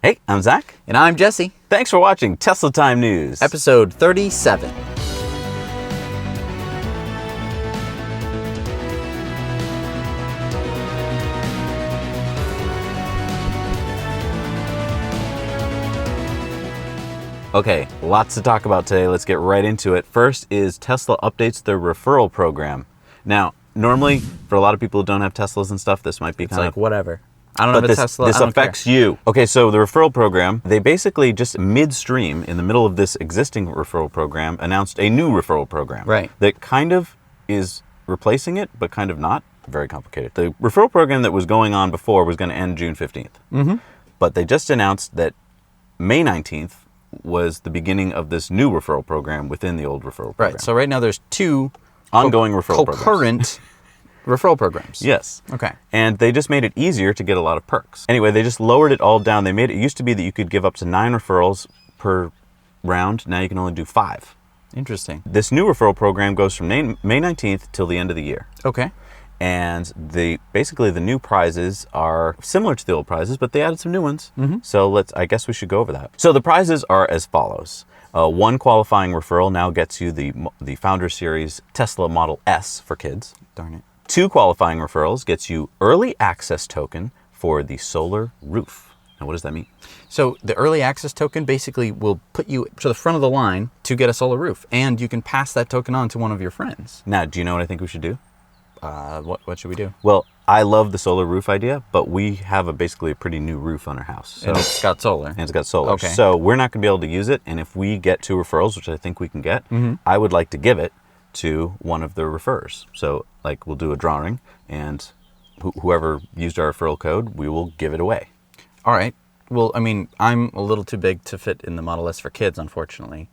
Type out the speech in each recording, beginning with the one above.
Hey, I'm Zach. And I'm Jesse. Thanks for watching Tesla Time News. Episode 37. Okay, lots to talk about today. Let's get right into it. First is Tesla updates their referral program. Now, normally, for a lot of people who don't have Teslas and stuff, this might be kind of... whatever. I don't have a Tesla. This affects you. Okay, so the referral program, they basically just midstream, in the middle of this existing referral program, announced a new referral program. Right. That kind of is replacing it, but kind of not. Very complicated. The referral program that was going on before was going to end June 15th. Mm-hmm. But they just announced that May 19th was the beginning of this new referral program within the old referral program. Right, so right now there's two ongoing referral concurrent referral programs. Yes. Okay. And they just made it easier to get a lot of perks. Anyway, they just lowered it all down. They made it used to be that you could give up to 9 referrals per round. Now you can only do 5. Interesting. This new referral program goes from May 19th till the end of the year. Okay. And basically the new prizes are similar to the old prizes, but they added some new ones. Mm-hmm. So I guess we should go over that. So the prizes are as follows. One qualifying referral now gets you the Founder Series Tesla Model S for kids. Darn it. 2 qualifying referrals gets you early access token for the solar roof. Now, what does that mean? So the early access token basically will put you to the front of the line to get a solar roof, and you can pass that token on to one of your friends. Now, do you know what I think we should do? What should we do? Well, I love the solar roof idea, but we have basically a pretty new roof on our house. So, and it's got solar. And it's got solar. Okay. So we're not going to be able to use it, and if we get 2 referrals, which I think we can get, I would like to give it to one of the referrers. So we'll do a drawing, and whoever used our referral code, we will give it away. All right. Well, I mean, I'm a little too big to fit in the Model S for kids, unfortunately.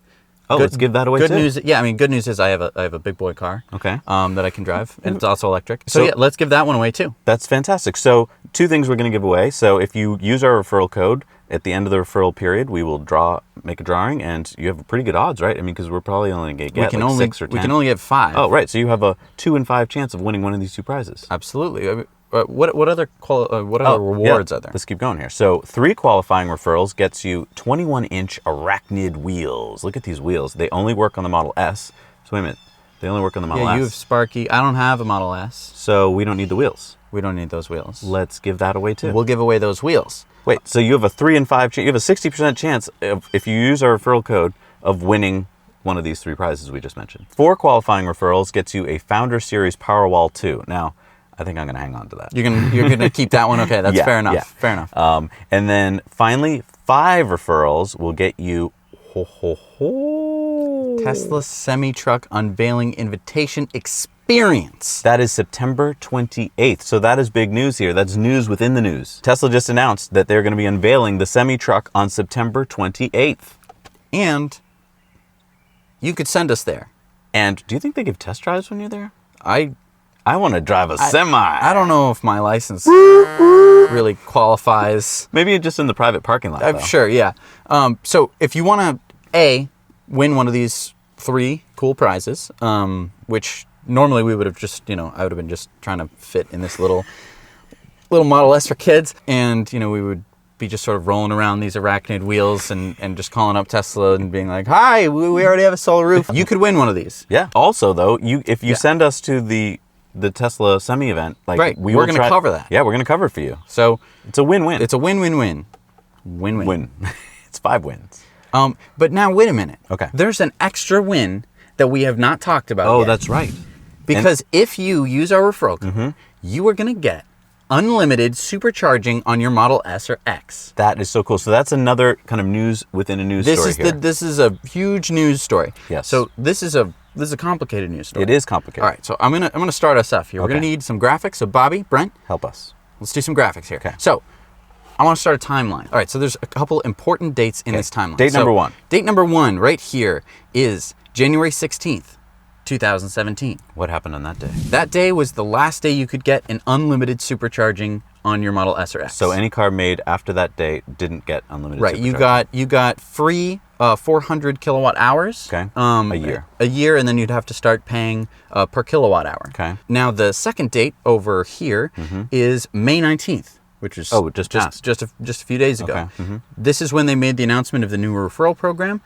Oh, let's give that away good too. News. Yeah, I mean, good news is I have a big boy car. Okay. That I can drive, and it's also electric. So yeah, let's give that one away too. That's fantastic. So 2 things we're going to give away. So if you use our referral code at the end of the referral period, we will make a drawing, and you have pretty good odds, right? I mean, because we're probably only going to get 6 or 10. We can only get 5. Oh, right. So you have a 2 in 5 chance of winning one of these 2 prizes. Absolutely. I mean, what other rewards are there? Let's keep going here. So 3 qualifying referrals gets you 21-inch arachnid wheels. Look at these wheels. They only work on the Model S. So wait a minute. They only work on the Model S. Yeah, you have Sparky. I don't have a Model S. So we don't need the wheels. We don't need those wheels. Let's give that away too. We'll give away those wheels. Wait, so you have a 3 in 5 chance. You have a 60% chance if you use our referral code of winning one of these 3 prizes we just mentioned. 4 qualifying referrals gets you a Founder Series Powerwall 2. Now, I think I'm going to hang on to that. You're gonna keep that one? Okay, that's fair enough. Yeah. Fair enough. And then finally, 5 referrals will get you Tesla semi-truck unveiling invitation experience. That is September 28th. So that is big news here. That's news within the news. Tesla just announced that they're going to be unveiling the semi-truck on September 28th. And you could send us there. And do you think they give test drives when you're there? I want to drive a semi. I don't know if my license really qualifies. Maybe just in the private parking lot, though. Sure, yeah. So if you want to, win one of these 3 cool prizes, which normally we would have just, I would have been just trying to fit in this little Model S for kids, and, we would be just sort of rolling around these arachnid wheels and just calling up Tesla and being like, hi, we already have a solar roof. You could win one of these. Yeah. Also, though, if you send us to the Tesla semi event, right, we're going to cover that. Yeah, we're going to cover it for you. So it's a win-win. It's a win-win-win. Win-win. Win. It's 5 wins. But now wait a minute. Okay. There's an extra win that we have not talked about yet. That's right. Because if you use our referral code, you are going to get unlimited supercharging on your Model S or X. That is so cool. So that's another kind of news within a news story here. This is a huge news story. Yes. So this is a complicated news story. It is complicated. All right. So I'm gonna start us off here. We're gonna need some graphics. So Bobby, Brent, help us. Let's do some graphics here. Okay. So I want to start a timeline. All right. So there's a couple important dates in this timeline. Date number 1. Date number 1 right here is January 16th. 2017. What happened on that day? That day was the last day you could get an unlimited supercharging on your Model S or X. So any car made after that date didn't get unlimited supercharging. Right. You got free 400 kilowatt hours. Okay. A year. A year, and then you'd have to start paying per kilowatt hour. Okay. Now the second date over here is May 19th, which is just a few days ago. Okay. Mm-hmm. This is when they made the announcement of the new referral program.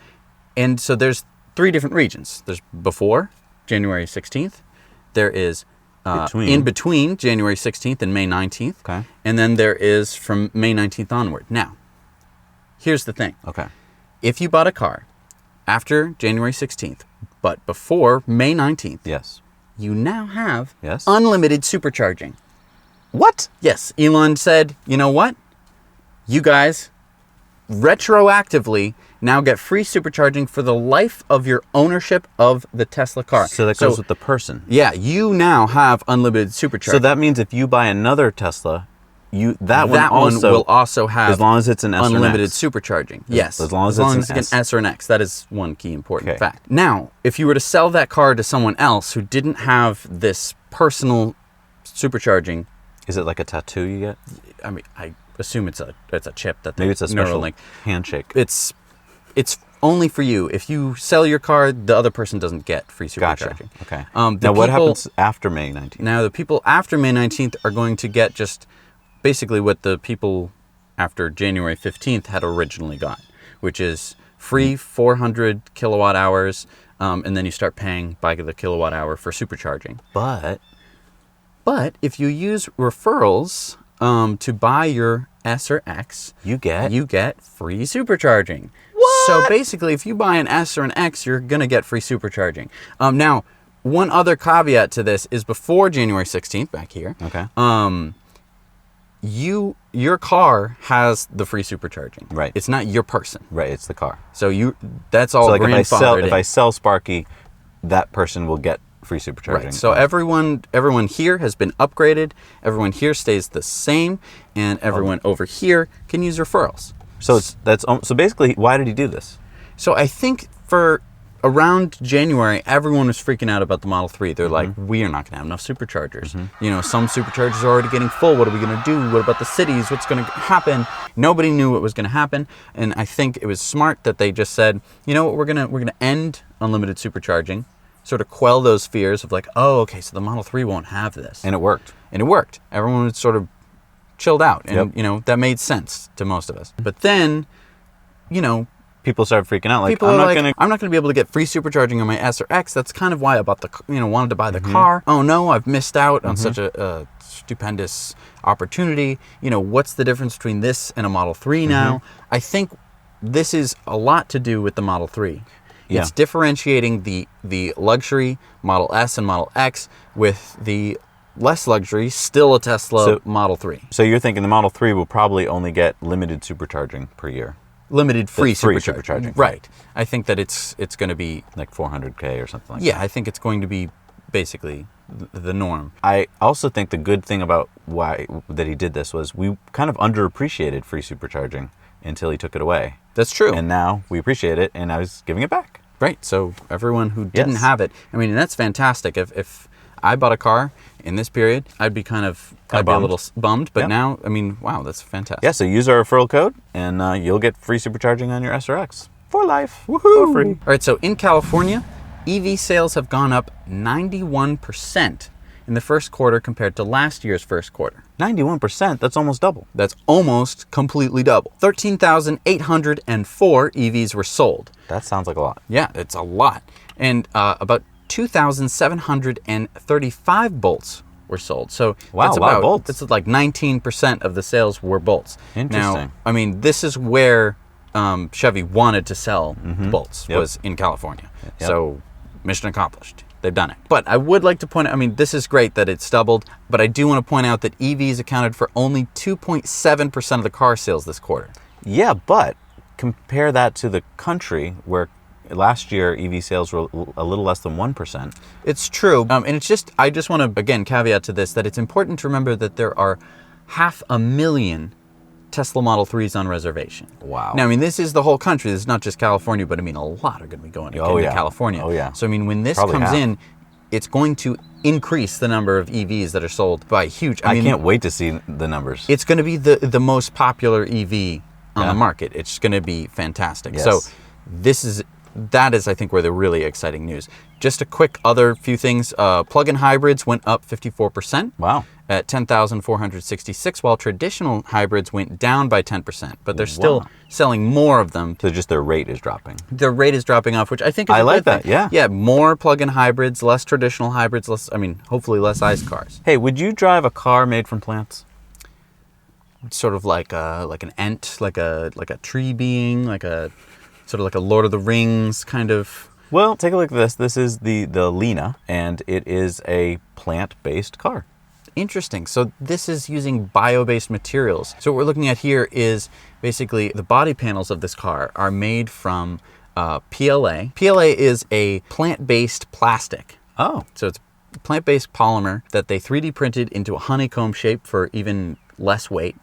And so there's 3 different regions. There's before January 16th. There is in between January 16th and May 19th. Okay. And then there is from May 19th onward. Now, here's the thing. Okay. If you bought a car after January 16th, but before May 19th, Yes. you now have Yes. unlimited supercharging. What? Yes, Elon said, you know what? You guys retroactively now get free supercharging for the life of your ownership of the Tesla car. So that goes with the person. Yeah, you now have unlimited supercharging. So that means if you buy another Tesla, that one will also have, as long as it's an S or an unlimited X. supercharging. Yes, as long as it's it's an S or an X. That is one key important Okay. fact. Now, if you were to sell that car to someone else who didn't have this personal supercharging, Is it like a tattoo you get? I mean, I assume it's a chip that Maybe it's a special Neuralink. handshake. It's only for you. If you sell your car, the other person doesn't get free supercharging. Gotcha. Okay. The Now, what people- happens after May 19th? Now, the people after May 19th are going to get just basically what the people after January 15th had originally got, which is free 400 kilowatt hours, and then you start paying by the kilowatt hour for supercharging. But if you use referrals to buy your S or X, You get free supercharging. What? So basically, if you buy an S or an X, you're going to get free supercharging. Now, one other caveat to this is before January 16th, back here, Okay. your car has the free supercharging. Right. It's not your person. Right, it's the car. So that's all So like grandfathered if I in. sell Sparky, that person will get free supercharging. Right. So everyone here has been upgraded. Everyone here stays the same, and everyone over here can use referrals. So so basically, why did he do this? So I think for around January, everyone was freaking out about the Model 3. They're like, we are not going to have enough superchargers. You know, some superchargers are already getting full. What are we going to do? What about the cities? What's going to happen? Nobody knew what was going to happen. And I think it was smart that they just said, you know what, we're going to end unlimited supercharging, sort of quell those fears of like, oh, okay, so the Model 3 won't have this. And it worked. And it worked. Everyone was sort of chilled out. And, Yep. you know, that made sense to most of us. But then, you know, People started freaking out. Like, people I'm are not like, gonna. I'm not going to be able to get free supercharging on my S or X. That's kind of why I bought wanted to buy the car. Oh no, I've missed out on such a stupendous opportunity. You know, what's the difference between this and a Model 3 now? I think this is a lot to do with the Model 3. Yeah. It's differentiating the luxury Model S and Model X with the less luxury, still a Tesla Model 3. So you're thinking the Model 3 will probably only get limited supercharging per year, Limited free free supercharging. supercharging. Right. I think that it's going to be, like 400K or something like that. yeah, I think it's going to be basically the norm. I also think the good thing about why that he did this was we kind of underappreciated free supercharging until he took it away. That's true. And now we appreciate it, and now he's giving it back. Right. So everyone who didn't Yes. have it, I mean, and that's fantastic. If I bought a car in this period, I'd be I'd be a bummed. little bummed. But Yep. now, I mean, wow, that's fantastic. Yeah, so use our referral code, and you'll get free supercharging on your S or X for life. Woohoo! For free. All right. So in California, EV sales have gone up 91% in the first quarter compared to last year's first quarter. 91%, that's almost double. That's almost completely double. 13,804 EVs were sold. That sounds like a lot. Yeah, it's a lot. And about 2,735 bolts were sold. So Wow, that's a lot of about bolts. That's like 19% of the sales were bolts. Interesting. Now, I mean, this is where Chevy wanted to sell bolts, Yep. was in California. Yep. So mission accomplished. They've done it. But I would like to point out, I mean, this is great that it's doubled, but I do want to point out that EVs accounted for only 2.7% of the car sales this quarter. Yeah, but compare that to the country where last year EV sales were a little less than 1%. It's true. And it's just, I just want to, again, caveat to this, that it's important to remember that there are 500,000 Tesla Model 3s on reservation. Wow. Now, I mean, this is the whole country. This is not just California, but I mean, a lot are going to be going into yeah. California. Oh, yeah. So, I mean, when this Probably comes half. in, it's going to increase the number of EVs that are sold by huge. I can't wait to see the numbers. It's going to be the most popular EV on Yeah. the market. It's going to be fantastic. Yes. So this is that is, I think, where the really exciting news. Just a quick other few things. Plug-in hybrids went up 54%. Wow. At 10,466, while traditional hybrids went down by 10%. But they're still selling more of them. So just their rate is dropping. Their rate is dropping off, which I think is I a like good that, thing. yeah. Yeah, more plug-in hybrids, less traditional hybrids, hopefully less ICE cars. Hey, would you drive a car made from plants? Sort of like an ant, like a tree being, like a sort of like a Lord of the Rings kind of. Well, take a look at this. This is the Lena, and it is a plant-based car. Interesting. So this is using bio-based materials. So what we're looking at here is basically the body panels of this car are made from PLA. PLA is a plant-based plastic. Oh. So it's plant-based polymer that they 3D printed into a honeycomb shape for even less weight.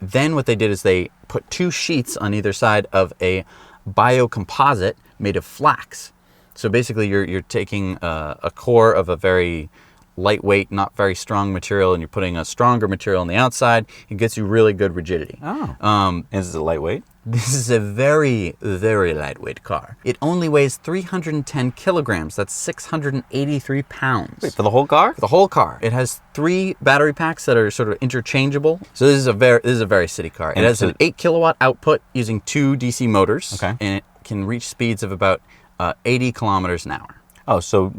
Then what they did is they put 2 sheets on either side of a biocomposite made of flax. So basically you're taking a core of a very lightweight, not very strong material, and you're putting a stronger material on the outside. It gets you really good rigidity. Oh. Is it lightweight? This is a very, very lightweight car. It only weighs 310 kilograms. That's 683 pounds. Wait, for the whole car? For the whole car. It has 3 battery packs that are sort of interchangeable. So this is a very city car. It has an 8 kilowatt output using 2 DC motors. Okay. And it can reach speeds of about 80 kilometers an hour. Oh, so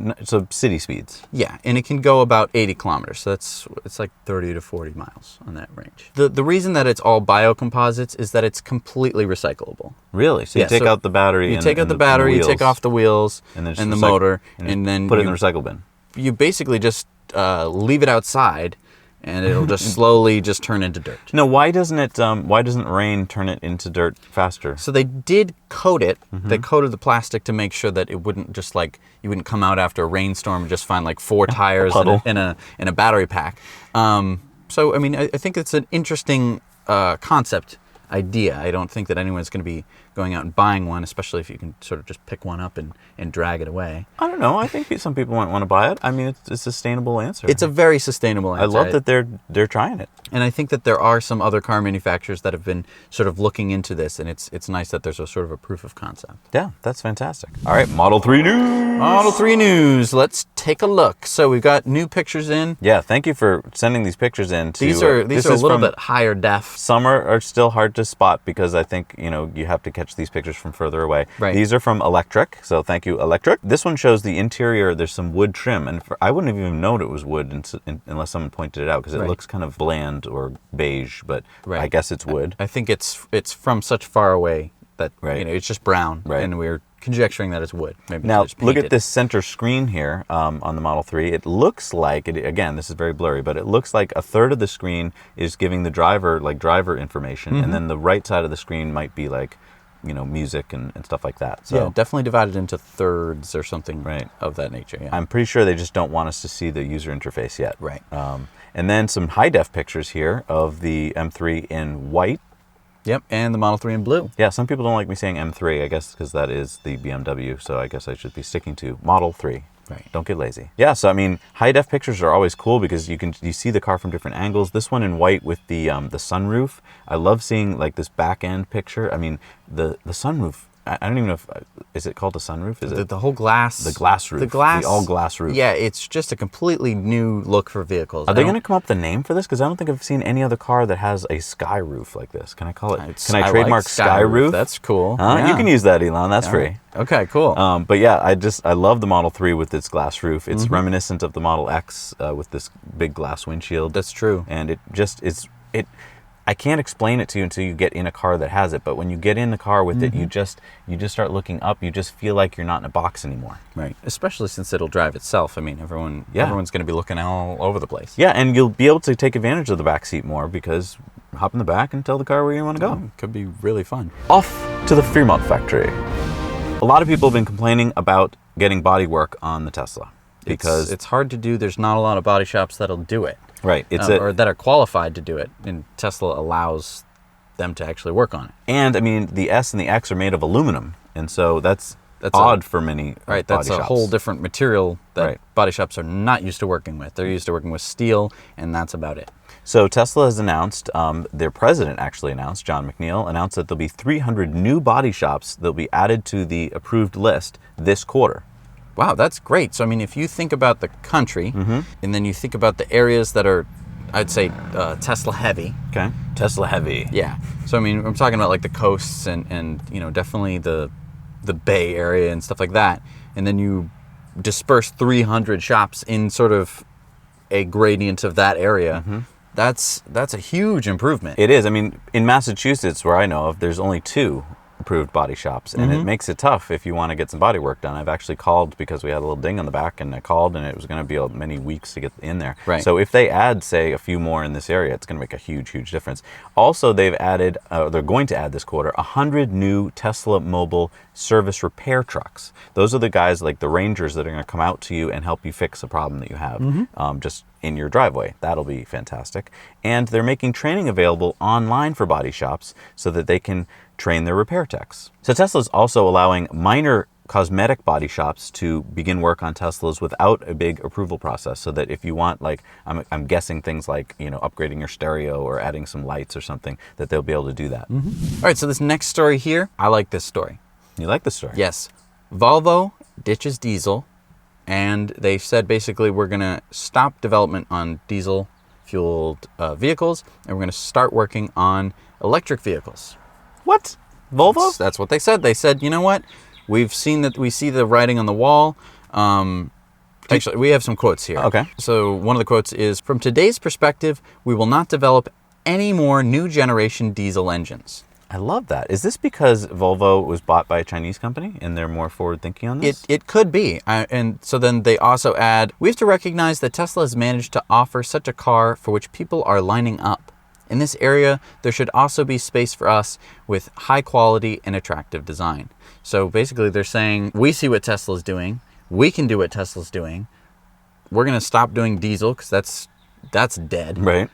city speeds. Yeah, and it can go about 80 kilometers. So it's like 30 to 40 miles on that range. The reason that it's all biocomposites is that it's completely recyclable. Really? So you take out the battery. You take out the battery, you take off the wheels and the motor, and then put it in the recycle bin. You basically just leave it outside, and it'll just slowly just turn into dirt. No, why doesn't rain turn it into dirt faster? So they did coat it. They coated the plastic to make sure that it wouldn't just you wouldn't come out after a rainstorm and just find like 4 tires in a battery pack. So I mean, I think it's an interesting concept idea. I don't think that anyone's going to be going out and buying one, especially if you can sort of just pick one up and drag it away. I don't know. I think some people might want to buy it. I mean, it's a sustainable answer. It's a very sustainable answer. I love that they're trying it. And I think that there are some other car manufacturers that have been sort of looking into this, and it's nice that there's a sort of a proof of concept. Yeah, that's fantastic. All right, Model 3 news. Model 3 news. Let's take a look. So we've got new pictures in. Yeah, thank you for sending these pictures in. These are a little bit higher def. Some are still hard to spot because I think, you have to catch these pictures from further away. Right. These are from Electric, so thank you, Electric. This one shows the interior. There's some wood trim, and I wouldn't have even known it was wood unless someone pointed it out, because it looks kind of bland or beige, but I guess it's wood. I think it's from such far away that it's just brown, and we're conjecturing that it's wood. Maybe now look at this center screen here on the Model 3. It looks like, again, this is very blurry, but it looks like a third of the screen is giving the driver driver information, and then the right side of the screen might be like music and stuff like that. So yeah, definitely divided into thirds or something of that nature. Yeah. I'm pretty sure they just don't want us to see the user interface yet. Right. And then some high def pictures here of the M3 in white. Yep, and the Model 3 in blue. Yeah, some people don't like me saying M3, I guess because that is the BMW, so I guess I should be sticking to Model 3. Right. Don't get lazy. Yeah, so I mean, high def pictures are always cool because you see the car from different angles. This one in white with the sunroof. I love seeing like this back end picture. I mean, the sunroof. I don't even know if is it called a sunroof? Is it the whole glass? The glass roof. The all glass roof. Yeah, it's just a completely new look for vehicles. Are they going to come up with a name for this? Because I don't think I've seen any other car that has a sky roof like this. Can I call it? Can I trademark sky roof? That's cool. Yeah. You can use that, Elon. That's free. Okay, cool. But yeah, I love the Model 3 with its glass roof. It's reminiscent of the Model X with this big glass windshield. That's true. And it just is it. I can't explain it to you until you get in a car that has it. But when you get in the car with it, you just start looking up. You just feel like you're not in a box anymore. Right. Especially since it'll drive itself. I mean, everyone's going to be looking all over the place. Yeah, and you'll be able to take advantage of the back seat more because hop in the back and tell the car where you want to go. Could be really fun. Off to the Fremont factory. A lot of people have been complaining about getting body work on the Tesla because it's hard to do. There's not a lot of body shops that'll do it. Right. Or that are qualified to do it, and Tesla allows them to actually work on it. And I mean, the S and the X are made of aluminum, and so that's odd for many body that's shops. A whole different material that body shops are not used to working with. They're used to working with steel, and that's about it. So Tesla has announced, their president actually announced, John McNeil, announced that there'll be 300 new body shops that'll be added to the approved list this quarter. Wow, that's great. So, I mean, if you think about the country, and then you think about the areas that are, I'd say, Tesla heavy. Okay. Tesla heavy. Yeah. So, I mean, I'm talking about like the coasts and definitely the Bay Area and stuff like that. And then you disperse 300 shops in sort of a gradient of that area. That's a huge improvement. It is. I mean, in Massachusetts, where I know of, there's only 2 approved body shops, and it makes it tough if you want to get some body work done. I've actually called because we had a little ding on the back, and I called, and it was going to be many weeks to get in there. Right. So if they add, say, a few more in this area, it's going to make a huge, huge difference. Also, they've added, they're going to add this quarter, 100 new Tesla mobile service repair trucks. Those are the guys like the Rangers that are going to come out to you and help you fix a problem that you have, just in your driveway. That'll be fantastic. And they're making training available online for body shops so that they can train their repair techs. So Tesla's also allowing minor cosmetic body shops to begin work on Teslas without a big approval process, so that if you want, like, I'm guessing things like, upgrading your stereo or adding some lights or something, that they'll be able to do that. All right, so this next story here, I like this story. You like the story? Yes. Volvo ditches diesel, and they said basically we're going to stop development on diesel-fueled vehicles, and we're going to start working on electric vehicles. What? Volvo? That's what they said. They said, you know what? We see the writing on the wall. Actually, we have some quotes here. Okay. So one of the quotes is, "From today's perspective, we will not develop any more new generation diesel engines." I love that. Is this because Volvo was bought by a Chinese company and they're more forward thinking on this? It could be. And so then they also add, "We have to recognize that Tesla has managed to offer such a car for which people are lining up. In this area, there should also be space for us with high quality and attractive design." So basically they're saying, we see what Tesla's doing. We can do what Tesla's doing. We're going to stop doing diesel because that's dead. Right.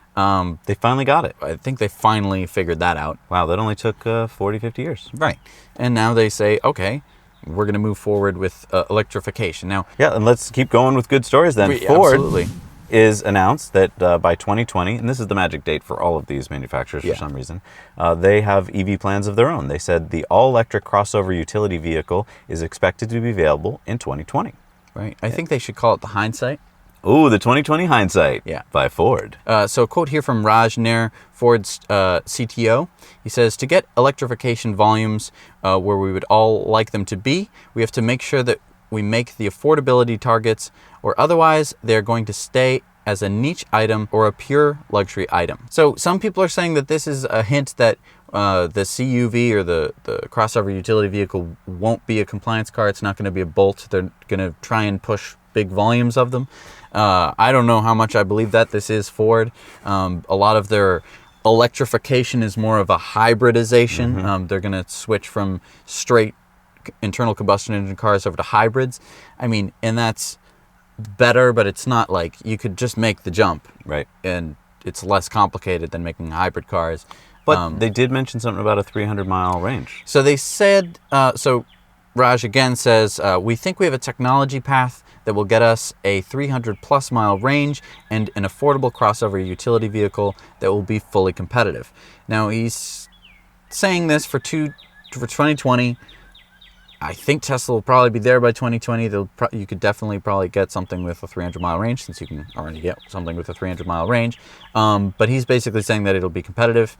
They finally got it. I think they finally figured that out. Wow, that only took 40, 50 years. Right. And now they say, okay, we're going to move forward with electrification. Now, yeah, and let's keep going with good stories then. Ford absolutely is announced that by 2020, and this is the magic date for all of these manufacturers for some reason, they have EV plans of their own. They said the all-electric crossover utility vehicle is expected to be available in 2020. Right. I think they should call it the hindsight. Ooh, the 2020 hindsight by Ford. So a quote here from Raj Nair, Ford's CTO. He says, "To get electrification volumes where we would all like them to be, we have to make sure that we make the affordability targets, or otherwise they're going to stay as a niche item or a pure luxury item." So some people are saying that this is a hint that the CUV or the crossover utility vehicle won't be a compliance car. It's not going to be a Bolt. They're going to try and push big volumes of them. I don't know how much I believe that. This is Ford. A lot of their electrification is more of a hybridization. They're going to switch from straight internal combustion engine cars over to hybrids. I mean, and that's better, but it's not like you could just make the jump. Right. And it's less complicated than making hybrid cars. But they did mention something about a 300-mile range. So they said, so Raj again says, "We think we have a technology path that will get us a 300-plus mile range and an affordable crossover utility vehicle that will be fully competitive." Now, he's saying this for 2020. I think Tesla will probably be there by 2020. You could definitely probably get something with a 300-mile range, since you can already get something with a 300-mile range. But he's basically saying that it'll be competitive.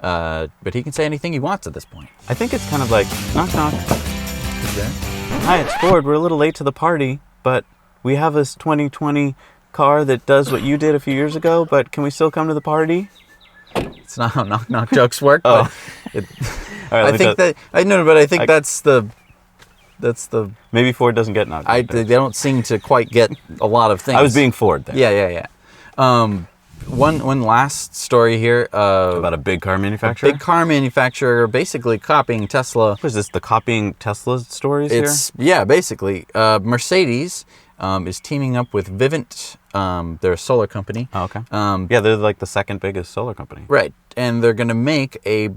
But he can say anything he wants at this point. I think it's kind of like, knock, knock. Who's there? Hi, it's Ford. We're a little late to the party, but we have this 2020 car that does what you did a few years ago, but can we still come to the party? It's not how knock-knock jokes work. Oh. But All right, I think that's the... Maybe Ford doesn't get knocked. They don't seem to quite get a lot of things. I was being Ford there. Yeah. One last story here. About a big car manufacturer? A big car manufacturer basically copying Tesla. What is this, the copying Tesla stories here? Yeah, basically. Mercedes is teaming up with Vivint. They're a solar company. Oh, okay. Yeah, they're like the second biggest solar company. Right. And they're going to make a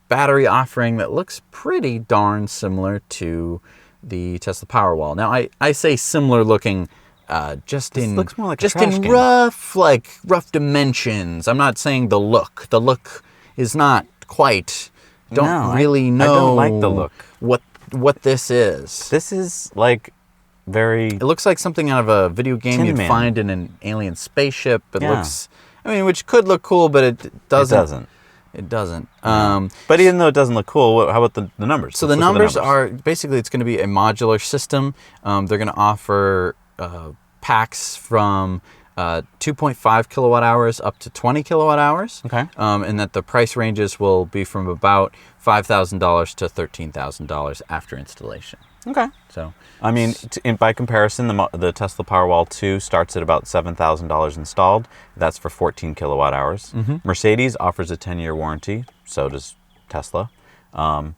battery offering that looks pretty darn similar to the Tesla Powerwall. Now, I say similar looking. just This in looks more like a just trash in can. rough dimensions. I'm not saying the look. The look is not quite. Don't No, really know. I don't like the look. What this is. This is like very. It looks like something out of a video game Tin you'd Man. find in an alien spaceship. It Yeah. looks, I mean, which could look cool, but it doesn't. It doesn't. It doesn't. But even though it doesn't look cool, how about the numbers? So Let's the look at numbers are basically, it's going to be a modular system. They're going to offer packs from 2.5 kilowatt hours up to 20 kilowatt hours. Okay. And that the price ranges will be from about $5,000 to $13,000 after installation. Okay. So, I mean, by comparison, the Tesla Powerwall 2 starts at about $7,000 installed. That's for 14 kilowatt hours. Mercedes offers a 10-year warranty. So does Tesla. And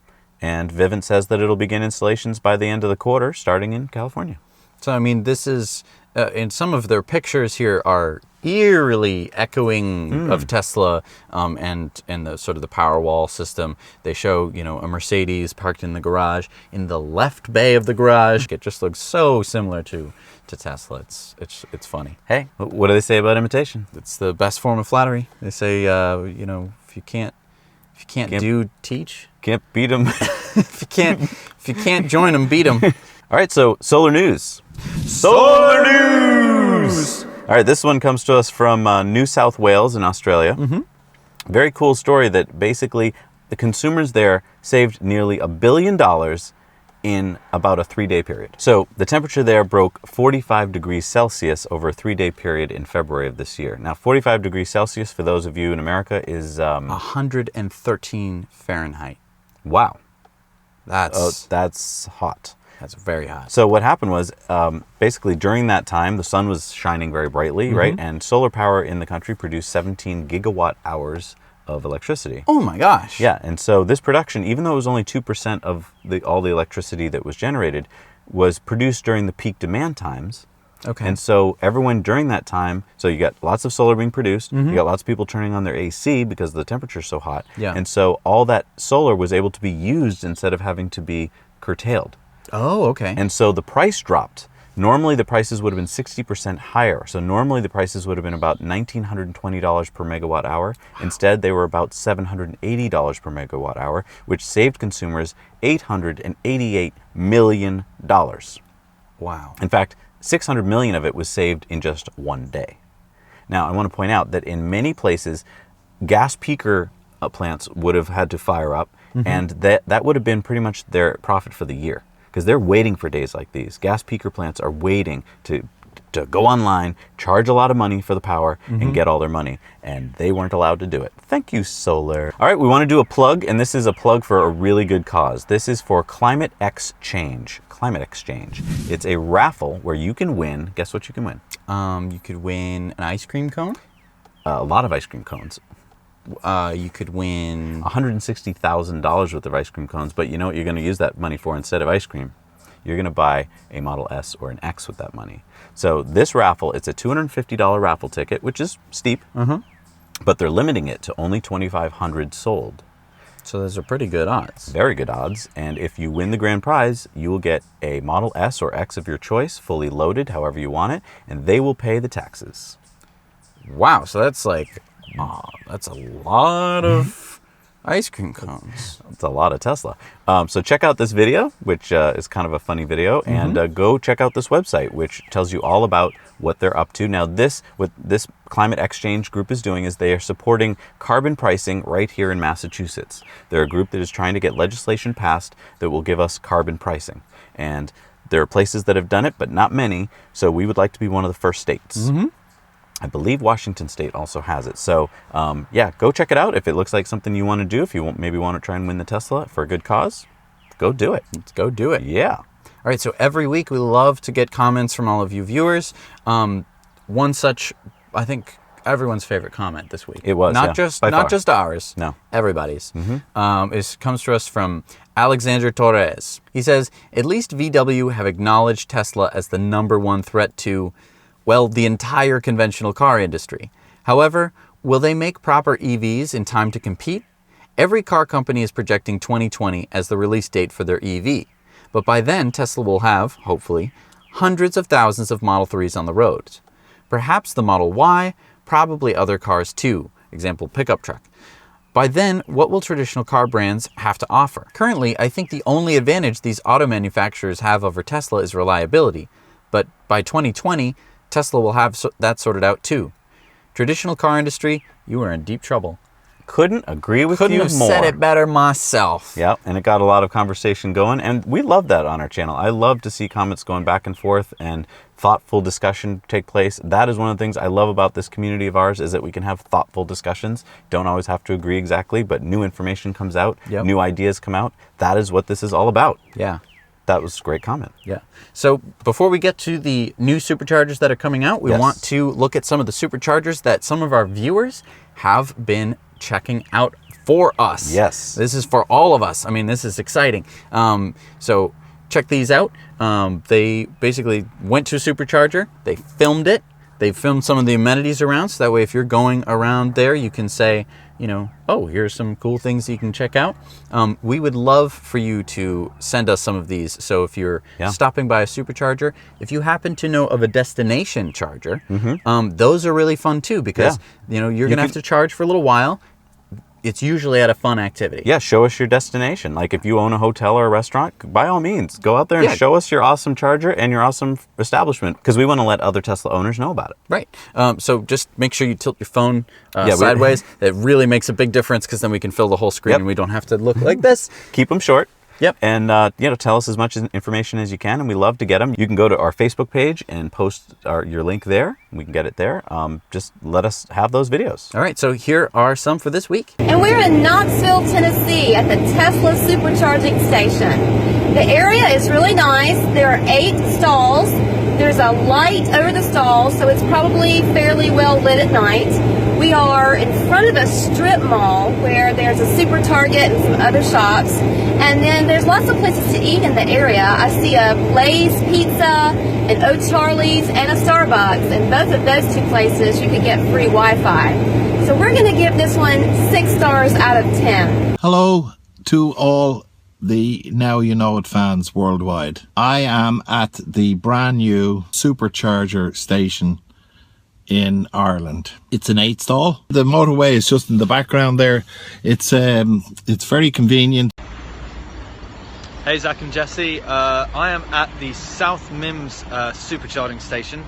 Vivint says that it'll begin installations by the end of the quarter, starting in California. So I mean, this is, in some of their pictures here are eerily echoing of Tesla and the sort of the Powerwall system. They show, you know, a Mercedes parked in the garage, in the left bay of the garage. It just looks so similar to Tesla. It's funny. Hey, what do they say about imitation? It's the best form of flattery. They say, you know, if you can't do, teach. Can't beat them. If you can't join them, beat them. All right, so solar news. Solar news! All right, this one comes to us from New South Wales in Australia. Very cool story that basically the consumers there saved nearly $1 billion in about a 3-day period. So the temperature there broke 45 degrees Celsius over a 3-day period in February of this year. Now, 45 degrees Celsius, for those of you in America, is... 113 Fahrenheit. wow. That's hot. That's very hot. So what happened was, basically during that time, the sun was shining very brightly, right? And solar power in the country produced 17 gigawatt hours of electricity. Oh my gosh. Yeah, and so this production, even though it was only 2% of all the electricity that was generated, was produced during the peak demand times. Okay. And so everyone during that time, so you got lots of solar being produced, you got lots of people turning on their AC because the temperature's so hot. Yeah. And so all that solar was able to be used instead of having to be curtailed. Oh, okay. And so the price dropped. Normally the prices would have been 60% higher. So normally the prices would have been about $1,920 per megawatt hour. Instead, they were about $780 per megawatt hour, which saved consumers $888 million. Wow. In fact, 600 million of it was saved in just one day. Now, I want to point out that in many places, gas peaker plants would have had to fire up, and that would have been pretty much their profit for the year, because they're waiting for days like these. Gas peaker plants are waiting to go online, charge a lot of money for the power, and get all their money. And they weren't allowed to do it. Thank you, solar. All right, we want to do a plug, and this is a plug for a really good cause. This is for ClimateXChange. ClimateXChange. It's a raffle where you can win. Guess what you can win? You could win an ice cream cone. A lot of ice cream cones. You could win $160,000 worth of ice cream cones, but you know what you're going to use that money for instead of ice cream? You're going to buy a Model S or an X with that money. So this raffle, it's a $250 raffle ticket, which is steep, but they're limiting it to only 2,500 sold. So those are pretty good odds. Very good odds. And if you win the grand prize, you will get a Model S or X of your choice, fully loaded, however you want it, and they will pay the taxes. Wow. So that's like, that's a lot of ice cream cones. It's a lot of Tesla. So check out this video, which is kind of a funny video, and go check out this website, which tells you all about what they're up to. Now, what this ClimateXChange group is doing is they are supporting carbon pricing right here in Massachusetts. They're a group that is trying to get legislation passed that will give us carbon pricing. And there are places that have done it, but not many. So we would like to be one of the first states. I believe Washington State also has it. So, yeah, go check it out. If it looks like something you want to do, if you maybe want to try and win the Tesla for a good cause, go do it. Let's go do it. Yeah. All right, so every week we love to get comments from all of you viewers. One such, I think, everyone's favorite comment this week. It was, not yeah, by far. just ours. No. Everybody's. It comes to us from Alexander Torres. He says, at least VW have acknowledged Tesla as the #1 threat to, well, the entire conventional car industry. However, will they make proper EVs in time to compete? Every car company is projecting 2020 as the release date for their EV. But by then, Tesla will have, hopefully, hundreds of thousands of Model 3s on the road. Perhaps the Model Y, probably other cars too, example pickup truck. By then, what will traditional car brands have to offer? Currently, I think the only advantage these auto manufacturers have over Tesla is reliability. But by 2020, Tesla will have that sorted out too. Traditional car industry, you are in deep trouble. Couldn't agree with you more. Couldn't have said it better myself. Yeah, and it got a lot of conversation going, and we love that on our channel. I love to see comments going back and forth and thoughtful discussion take place. That is one of the things I love about this community of ours, is that we can have thoughtful discussions. Don't always have to agree exactly, but new information comes out, new ideas come out. That is what this is all about. Yeah. That was a great comment. Yeah. So before we get to the new superchargers that are coming out, we want to look at some of the superchargers that some of our viewers have been checking out for us. Yes. This is for all of us. I mean, this is exciting. So check these out. They basically went to a supercharger. They filmed it. They filmed some of the amenities around. So that way, if you're going around there, you can say, you know, oh, here's some cool things you can check out. We would love for you to send us some of these. So if you're stopping by a supercharger, if you happen to know of a destination charger, those are really fun too, because you know, you're going to have to charge for a little while. It's usually at a fun activity. Yeah, show us your destination. Like if you own a hotel or a restaurant, by all means, go out there and show us your awesome charger and your awesome establishment, because we want to let other Tesla owners know about it. Right. So just make sure you tilt your phone sideways. It really makes a big difference, because then we can fill the whole screen and we don't have to look like this. Keep them short. Yep. And, you know, tell us as much information as you can, and we love to get them. You can go to our Facebook page and post your link there. We can get it there. Just let us have those videos. All right, so here are some for this week. And we're in Knoxville, Tennessee at the Tesla Supercharging Station. The area is really nice. There are 8 stalls. There's a light over the stalls, so it's probably fairly well lit at night. We are in front of a strip mall where there's a Super Target and some other shops. And then there's lots of places to eat in the area. I see a Lay's Pizza, an O'Charlie's, and a Starbucks. And both of those 2 places you could get free Wi-Fi. So we're going to give this one 6 stars out of 10. Hello to all the Now You Know It fans worldwide. I am at the brand new Supercharger station in Ireland. It's an 8 stall. The motorway is just in the background there. It's very convenient. Hey Zach and Jesse, I am at the South Mims Supercharging station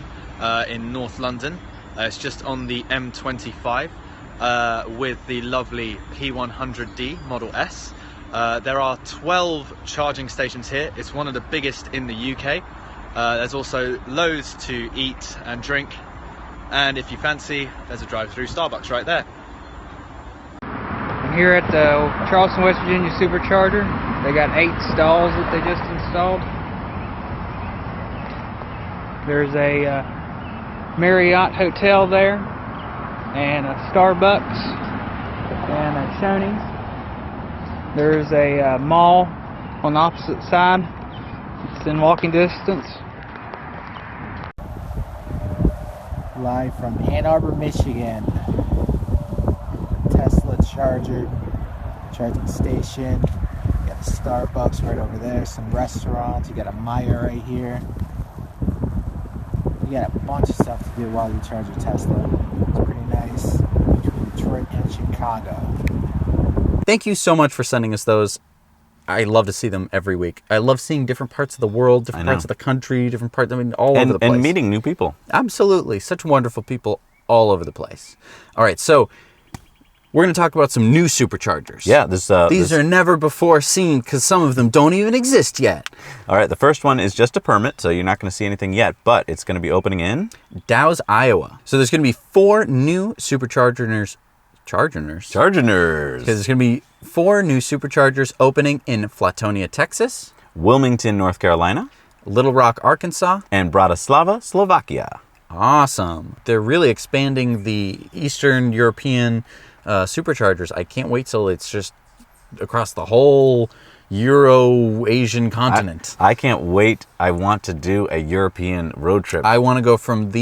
in North London. It's just on the M25 with the lovely P100D Model S. There are 12 charging stations here. It's one of the biggest in the UK. There's also loads to eat and drink, and if you fancy, there's a drive-through Starbucks right there. I'm here at the Charleston, West Virginia Supercharger. They got 8 stalls that they just installed. There's a Marriott hotel there, and a Starbucks, and a Shoney's. There's a mall on the opposite side. It's in walking distance. Live from Ann Arbor, Michigan. Tesla charging station. You got a Starbucks right over there, some restaurants. You got a Maya right here. You got a bunch of stuff to do while you charge your Tesla. It's pretty nice between Detroit and Chicago. Thank you so much for sending us those. I love to see them every week. I love seeing different parts of the world, different parts of the country, different parts, I mean, all over the place. And meeting new people. Absolutely. Such wonderful people all over the place. All right, so we're going to talk about some new superchargers. Yeah, these are never before seen, because some of them don't even exist yet. All right, the first one is just a permit, so you're not going to see anything yet, but it's going to be opening in Dow's, Iowa. So there's going to be 4 new superchargers. Because there's going to be 4 new superchargers opening in Flatonia, Texas, Wilmington, North Carolina, Little Rock, Arkansas, and Bratislava, Slovakia. Awesome. They're really expanding the Eastern European superchargers. I can't wait till it's just across the whole Euro-Asian continent. I can't wait. I want to do a European road trip. I want to go from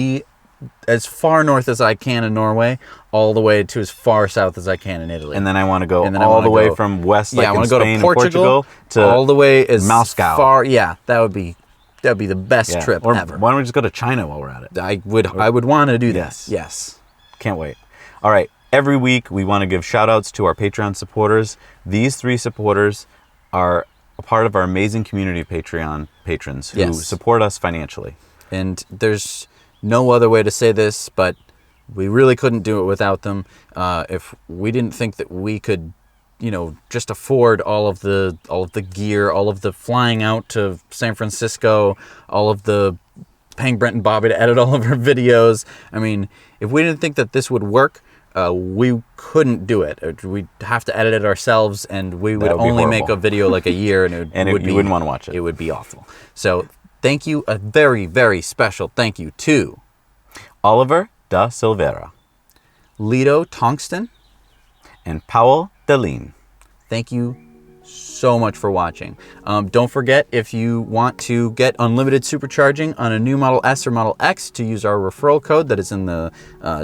as far north as I can in Norway, all the way to as far south as I can in Italy. And then I want to go all the way from west, like I want in to go Spain to Portugal to all the way as Moscow. far. Yeah, that would be That'd be the best trip or ever. why don't we just go to China while we're at it? I would want to do that. Yes. Yes. Can't wait. All right. Every week, we want to give shout outs to our Patreon supporters. These 3 supporters are a part of our amazing community of Patreon patrons who support us financially. And there's no other way to say this, but we really couldn't do it without them. If we didn't think that we could, just afford all of the gear, all of the flying out to San Francisco, all of the paying Brent and Bobby to edit all of our videos. I mean, if we didn't think that this would work, we couldn't do it. We'd have to edit it ourselves, and we would only make a video like a year, and you wouldn't want to watch it. It would be awful. So thank you, a very, very special thank you to Oliver da Silveira, Lido Tungsten, and Powell Deline. Thank you so much for watching. Don't forget, if you want to get unlimited supercharging on a new Model S or Model X, to use our referral code that is in the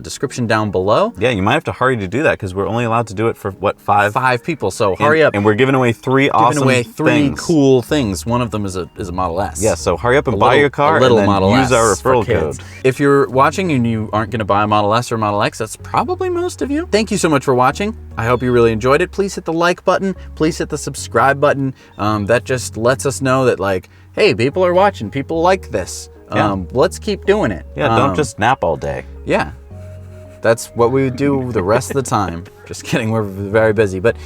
description down below. Yeah, you might have to hurry to do that because we're only allowed to do it for, 5? 5 people, so hurry up. And we're giving away 3 awesome things. Cool things. One of them is a Model S. Yeah, so hurry up and buy your car and then Model use S our referral code. If you're watching and you aren't going to buy a Model S or Model X, that's probably most of you. Thank you so much for watching. I hope you really enjoyed it. Please hit the like button. Please hit the subscribe button. That just lets us know that, like, hey, people are watching. People like this. Let's keep doing it. Yeah, don't just nap all day. Yeah. That's what we would do the rest of the time. Just kidding. We're very busy. But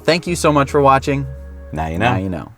thank you so much for watching. Now you know. Now you know.